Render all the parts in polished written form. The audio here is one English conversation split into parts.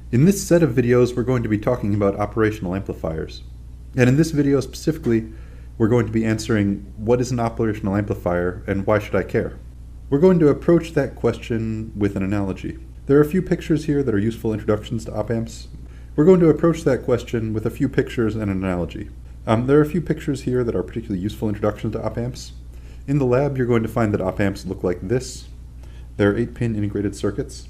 In this set of videos, we're going to be talking about operational amplifiers. And in this video specifically, we're going to be answering what is an operational amplifier and why should I care? We're going to approach that question with an analogy. There are a few pictures here that are useful introductions to op-amps. We're going to approach that question with a few pictures and an analogy. There are a few pictures here that are particularly useful introductions to op-amps. In the lab, you're going to find that op-amps look like this. They're 8-pin integrated circuits.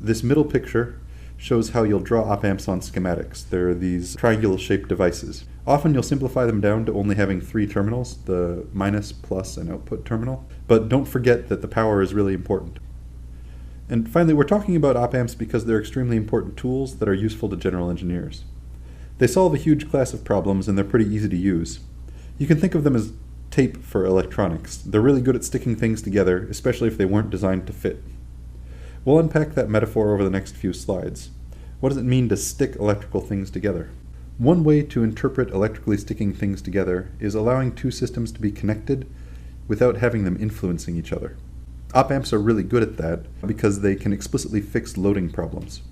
This middle picture shows how you'll draw op-amps on schematics. They're these triangular-shaped devices. Often you'll simplify them down to only having 3 terminals, the minus, plus, and output terminal. But don't forget that the power is really important. And finally, we're talking about op-amps because they're extremely important tools that are useful to general engineers. They solve a huge class of problems and they're pretty easy to use. You can think of them as tape for electronics. They're really good at sticking things together, especially if they weren't designed to fit. We'll unpack that metaphor over the next few slides. What does it mean to stick electrical things together? One way to interpret electrically sticking things together is allowing two systems to be connected without having them influencing each other. Op-amps are really good at that because they can explicitly fix loading problems.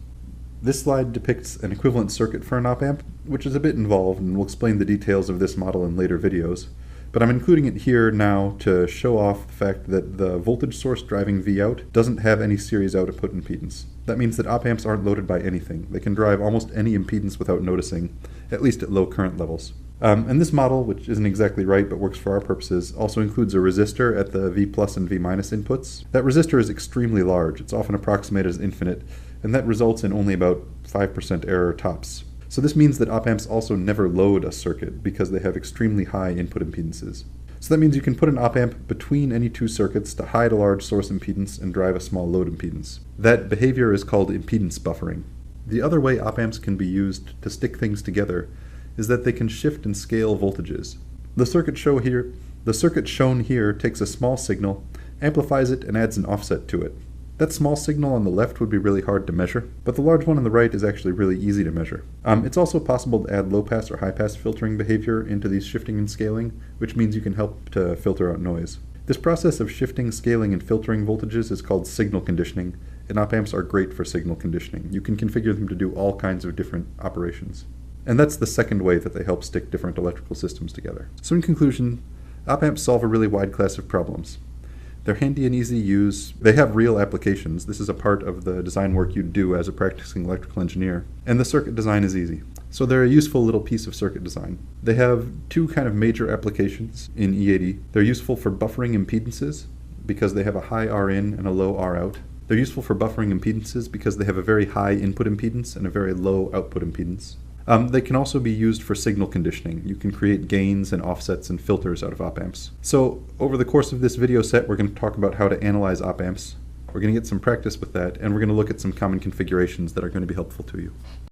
This slide depicts an equivalent circuit for an op-amp, which is a bit involved, and we'll explain the details of this model in later videos. But I'm including it here now to show off the fact that the voltage source driving Vout doesn't have any series output impedance. That means that op-amps aren't loaded by anything. They can drive almost any impedance without noticing, at least at low current levels. And this model, which isn't exactly right but works for our purposes, also includes a resistor at the V plus and V minus inputs. That resistor is extremely large. It's often approximated as infinite, and that results in only about 5% error tops. So this means that op-amps also never load a circuit because they have extremely high input impedances. So that means you can put an op-amp between any two circuits to hide a large source impedance and drive a small load impedance. That behavior is called impedance buffering. The other way op-amps can be used to stick things together is that they can shift and scale voltages. The circuit shown here takes a small signal, amplifies it, and adds an offset to it. That small signal on the left would be really hard to measure, but the large one on the right is actually really easy to measure. It's also possible to add low-pass or high-pass filtering behavior into these shifting and scaling, which means you can help to filter out noise. This process of shifting, scaling, and filtering voltages is called signal conditioning, and op-amps are great for signal conditioning. You can configure them to do all kinds of different operations. And that's the second way that they help stick different electrical systems together. So in conclusion, op-amps solve a really wide class of problems. They're handy and easy to use. They have real applications. This is a part of the design work you do as a practicing electrical engineer. And the circuit design is easy. So they're a useful little piece of circuit design. They have two kind of major applications in E80. They're useful for buffering impedances because they have a high Rin and a low Rout. They're useful for buffering impedances because they have a very high input impedance and a very low output impedance. They can also be used for signal conditioning. You can create gains and offsets and filters out of op-amps. So over the course of this video set, we're going to talk about how to analyze op-amps. We're going to get some practice with that, and we're going to look at some common configurations that are going to be helpful to you.